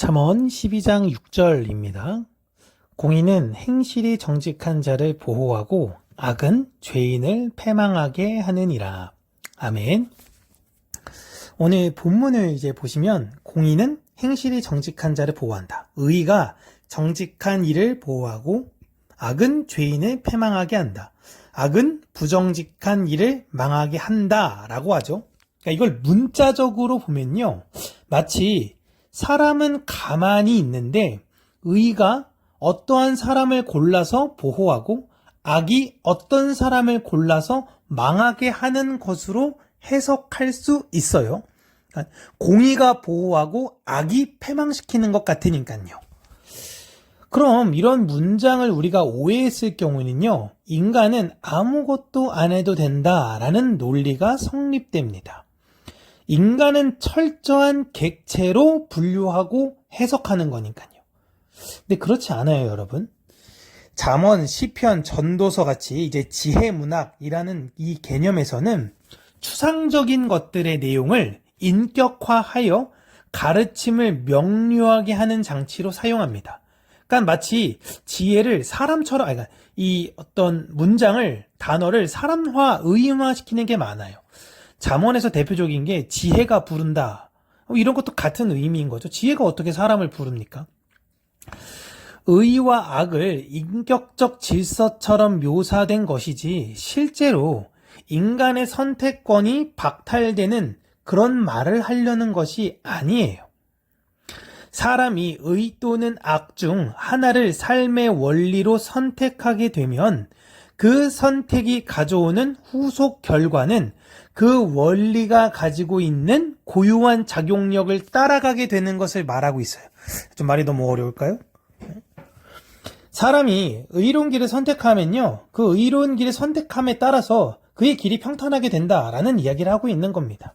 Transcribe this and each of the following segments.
잠언 12장 6절입니다. 공의는 행실이 정직한 자를 보호하고 악은 죄인을 패망하게 하느니라. 아멘. 오늘 본문을 보시면 공의는 행실이 정직한 자를 보호한다. 의가 정직한 일을 보호하고 악은 죄인을 패망하게 한다. 악은 부정직한 일을 망하게 한다 라고 하죠. 그러니까 이걸 문자적으로 보면요, 마치 사람은 가만히 있는데 의가 어떠한 사람을 골라서 보호하고 악이 어떤 사람을 골라서 망하게 하는 것으로 해석할 수 있어요. 그러니까 공의가 보호하고 악이 패망시키는 것 같으니까요. 그럼 이런 문장을 우리가 오해했을 경우는요, 인간은 아무것도 안 해도 된다라는 논리가 성립됩니다. 인간은 철저한 객체로 분류하고 해석하는 거니까요. 근데 그렇지 않아요, 여러분. 잠언, 시편, 전도서 같이 지혜문학이라는 이 개념에서는 추상적인 것들의 내용을 인격화하여 가르침을 명료하게 하는 장치로 사용합니다. 그러니까 마치 지혜를 사람처럼, 이 어떤 문장을, 단어를 사람화, 의인화시키는 게 많아요. 잠언에서 대표적인 게 지혜가 부른다. 이런 것도 같은 의미인 거죠. 지혜가 어떻게 사람을 부릅니까? 의와 악을 인격적 질서처럼 묘사된 것이지 실제로 인간의 선택권이 박탈되는 그런 말을 하려는 것이 아니에요. 사람이 의 또는 악 중 하나를 삶의 원리로 선택하게 되면 그 선택이 가져오는 후속 결과는 그 원리가 가지고 있는 고유한 작용력을 따라가게 되는 것을 말하고 있어요. 좀 말이 너무 어려울까요? 사람이 의로운 길을 선택하면요, 그 의로운 길을 선택함에 따라서 그의 길이 평탄하게 된다라는 이야기를 하고 있는 겁니다.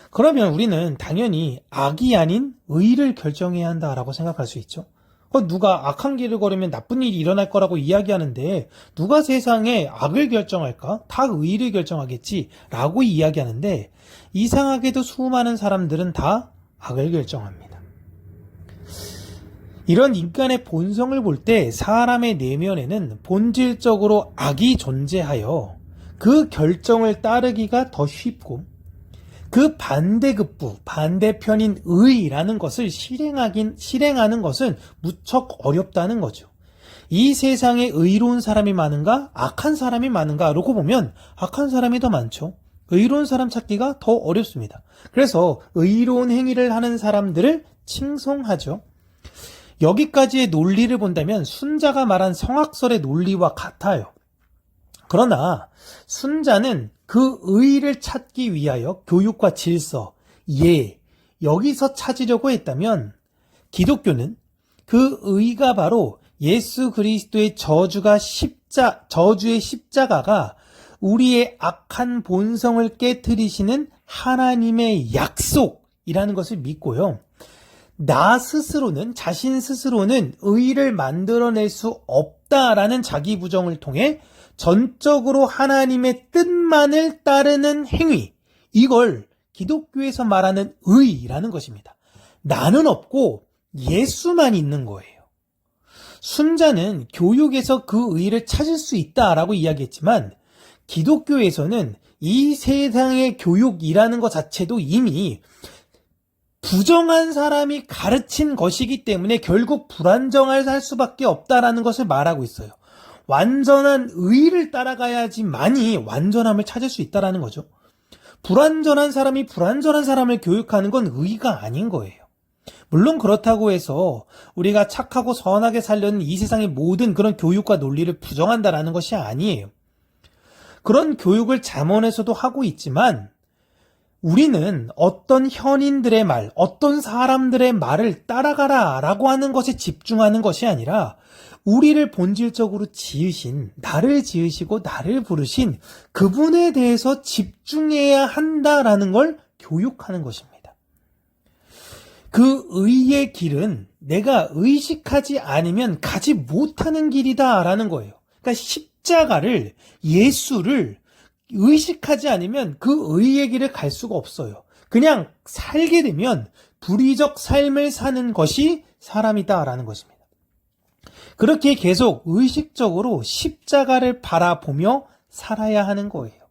그러면 우리는 당연히 악이 아닌 의를 결정해야 한다라고 생각할 수 있죠. 누가 악한 길을 걸으면 나쁜 일이 일어날 거라고 이야기하는데 누가 세상에 악을 결정할까? 다 의를 결정하겠지 라고 이야기하는데 이상하게도 수많은 사람들은 다 악을 결정합니다. 이런 인간의 본성을 볼 때 사람의 내면에는 본질적으로 악이 존재하여 그 결정을 따르기가 더 쉽고 그 반대급부, 반대편인 의라는 것을 실행하는 것은 무척 어렵다는 거죠. 이 세상에 의로운 사람이 많은가? 악한 사람이 많은가? 라고 보면 악한 사람이 더 많죠. 의로운 사람 찾기가 더 어렵습니다. 그래서 의로운 행위를 하는 사람들을 칭송하죠. 여기까지의 논리를 본다면 순자가 말한 성악설의 논리와 같아요. 그러나 순자는 그 의를 찾기 위하여 교육과 질서, 예, 여기서 찾으려고 했다면 기독교는 그 의가 바로 예수 그리스도의 저주의 십자가가 우리의 악한 본성을 깨트리시는 하나님의 약속이라는 것을 믿고요. 자신 스스로는 의를 만들어낼 수 없다라는 자기 부정을 통해 전적으로 하나님의 뜻만을 따르는 행위, 이걸 기독교에서 말하는 의라는 것입니다. 나는 없고 예수만 있는 거예요. 순자는 교육에서 그 의를 찾을 수 있다라고 이야기했지만 기독교에서는 이 세상의 교육이라는 것 자체도 이미 부정한 사람이 가르친 것이기 때문에 결국 불안정할 수밖에 없다라는 것을 말하고 있어요. 완전한 의를 따라가야지만이 완전함을 찾을 수 있다는 거죠. 불완전한 사람이 불완전한 사람을 교육하는 건 의가 아닌 거예요. 물론 그렇다고 해서 우리가 착하고 선하게 살려는 이 세상의 모든 그런 교육과 논리를 부정한다라는 것이 아니에요. 그런 교육을 잠언에서도 하고 있지만 우리는 어떤 현인들의 말, 어떤 사람들의 말을 따라가라 라고 하는 것에 집중하는 것이 아니라 우리를 본질적으로 지으신, 나를 지으시고 나를 부르신 그분에 대해서 집중해야 한다라는 걸 교육하는 것입니다. 그 의의 길은 내가 의식하지 않으면 가지 못하는 길이다라는 거예요. 그러니까 십자가를, 예수를 의식하지 않으면 그 의의 길을 갈 수가 없어요. 그냥 살게 되면 불의적 삶을 사는 것이 사람이다라는 것입니다. 그렇게 계속 의식적으로 십자가를 바라보며 살아야 하는 거예요.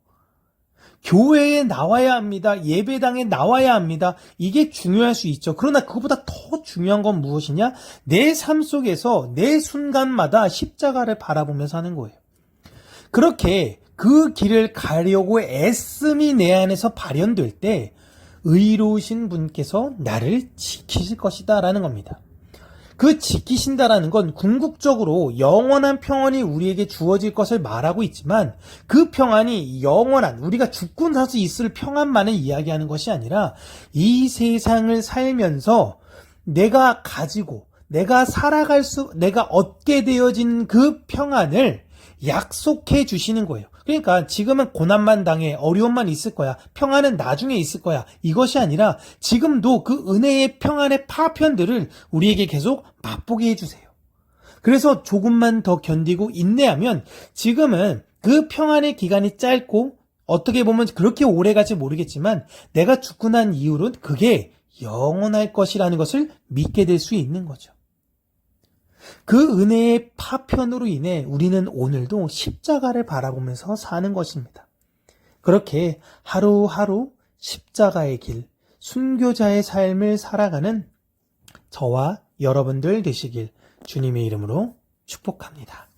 교회에 나와야 합니다. 예배당에 나와야 합니다. 이게 중요할 수 있죠. 그러나 그것보다 더 중요한 건 무엇이냐? 내 삶 속에서 내 순간마다 십자가를 바라보며 사는 거예요. 그렇게 그 길을 가려고 애씀이 내 안에서 발현될 때 의로우신 분께서 나를 지키실 것이다 라는 겁니다. 그 지키신다라는 건 궁극적으로 영원한 평안이 우리에게 주어질 것을 말하고 있지만 그 평안이 영원한 우리가 죽고 나서 있을 평안만을 이야기하는 것이 아니라 이 세상을 살면서 내가 가지고 내가 내가 얻게 되어진 그 평안을 약속해 주시는 거예요. 그러니까 지금은 고난만 당해 어려움만 있을 거야. 평안은 나중에 있을 거야. 이것이 아니라 지금도 그 은혜의 평안의 파편들을 우리에게 계속 맛보게 해주세요. 그래서 조금만 더 견디고 인내하면 지금은 그 평안의 기간이 짧고 어떻게 보면 그렇게 오래가지 모르겠지만 내가 죽고 난 이후로는 그게 영원할 것이라는 것을 믿게 될 수 있는 거죠. 그 은혜의 파편으로 인해 우리는 오늘도 십자가를 바라보면서 사는 것입니다. 그렇게 하루하루 십자가의 길, 순교자의 삶을 살아가는 저와 여러분들 되시길 주님의 이름으로 축복합니다.